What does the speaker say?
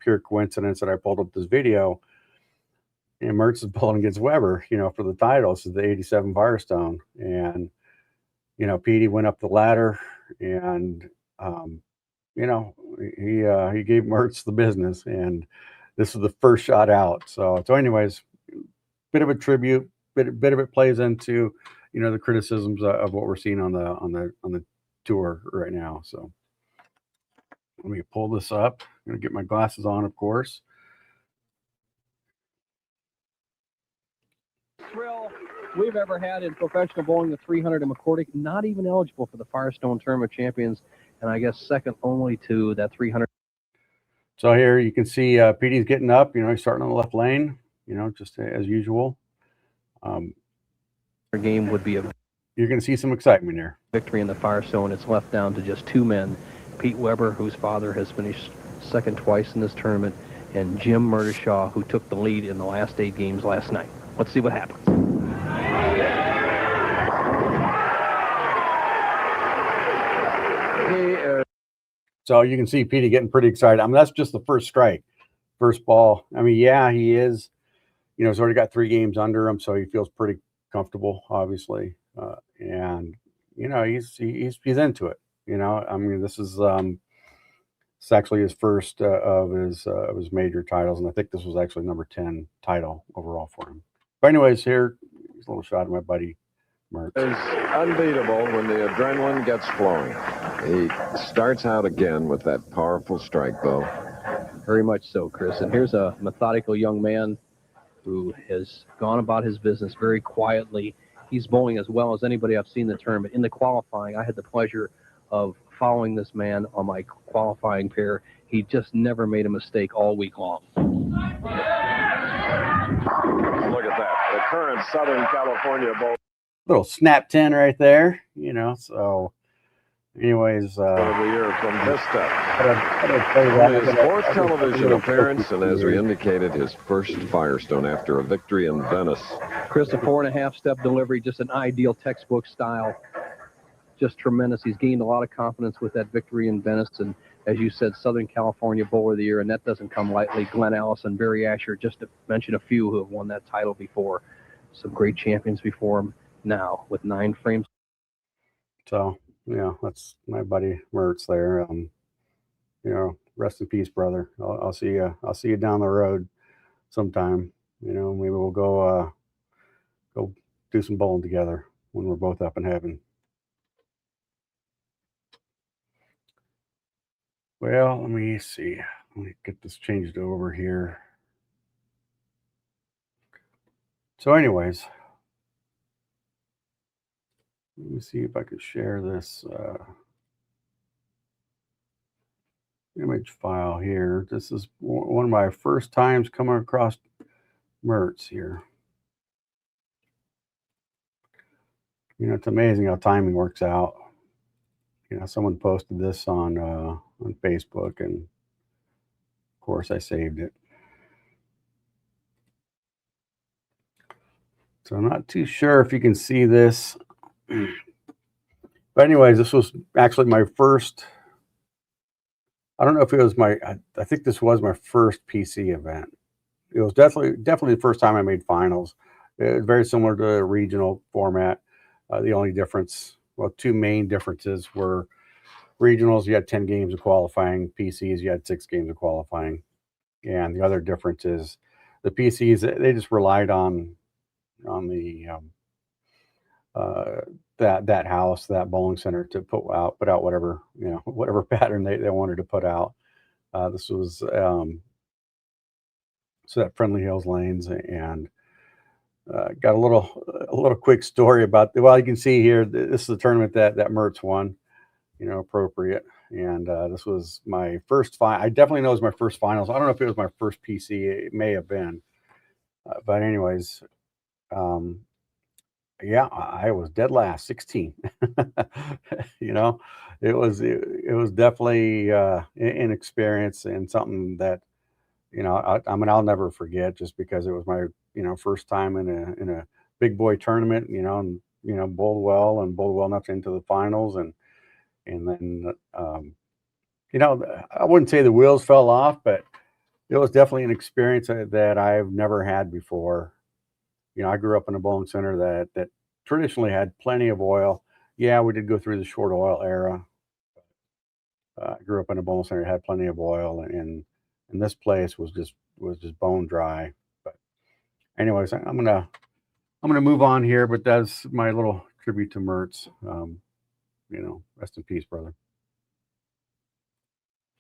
pure coincidence that I pulled up this video, and Murts is pulling against Weber, for the title. This is the 87 Firestone. And, Petey went up the ladder, and, he gave Murts the business, and this was the first shot out. So anyways, bit of a tribute, bit of it plays into, the criticisms of what we're seeing on the tour right now. So let me pull this up. I'm gonna get my glasses on, of course. Thrill we've ever had in professional bowling, the 300 in McCordick, not even eligible for the Firestone Tournament Champions, and I guess second only to that 300. So here you can see Petey's getting up. He's starting on the left lane. Just as usual. Game would be you're going to see some excitement here. Victory in the Firestone. It's left down to just two men: Pete Weber, whose father has finished second twice in this tournament, and Jim Murtishaw, who took the lead in the last 8 games last night. Let's see what happens. So you can see Petey getting pretty excited. I mean, that's just the first strike, first ball. I mean, yeah, he is. He's already got 3 games under him, so he feels pretty comfortable, obviously, and he's into it. I mean, this is it's actually his first of his major titles, and I think this was actually number 10 title overall for him. But anyways, here's a little shot of my buddy Murts. It's unbeatable when the adrenaline gets flowing. He starts out again with that powerful strike, Bo. Very much so, Chris. And here's a methodical young man who has gone about his business very quietly. He's bowling as well as anybody I've seen in the tournament. In the qualifying, I had the pleasure of following this man on my qualifying pair. He just never made a mistake all week long. Look at that. The current Southern California bowl. Little snap 10 right there, so anyways. Of the year from Vista. His 4th television appearance, and as we indicated, his first Firestone after a victory in Venice. Chris, a 4.5-step delivery, just an ideal textbook style. Just tremendous. He's gained a lot of confidence with that victory in Venice, and as you said, Southern California Bowler of the Year, and that doesn't come lightly. Glenn Allison, Barry Asher, just to mention a few who have won that title before. Some great champions before him now with 9 frames. So, that's my buddy Murts there. Rest in peace, brother. I'll see you. I'll see you down the road sometime. Maybe we'll go do some bowling together when we're both up in heaven. Well, let me see. Let me get this changed over here. So anyways, let me see if I can share this image file here. This is one of my first times coming across Murts here. It's amazing how timing works out. Someone posted this on Facebook, and of course I saved it. So I'm not too sure if you can see this. But anyways, this was actually my first, I don't know if it was I think this was my first PC event. It was definitely the first time I made finals. It was very similar to the regional format. The only difference, well, 2 main differences were regionals, you had 10 games of qualifying. PCs, you had 6 games of qualifying. And the other difference is the PCs, they just relied on the that house, that bowling center, to put out whatever whatever pattern they wanted to put out. This was so that Friendly Hills lanes, and got a little quick story about. Well, you can see here, this is the tournament that Murts won, appropriate, and this was my first I definitely know it was my first finals. I don't know if it was my first PC. It may have been, but anyways. Yeah, I was dead last, 16. It was definitely an experience, and something that I mean, I'll never forget, just because it was my first time in a big boy tournament, and bowled well enough into the finals, and then I wouldn't say the wheels fell off, but it was definitely an experience that I've never had before. You know, I grew up in a bowling center that traditionally had plenty of oil. Yeah, we did go through the short oil era. I grew up in a bowling center that had plenty of oil, and this place was just bone dry. But anyways, I'm gonna move on here, but that's my little tribute to Murts. You know, rest in peace, brother.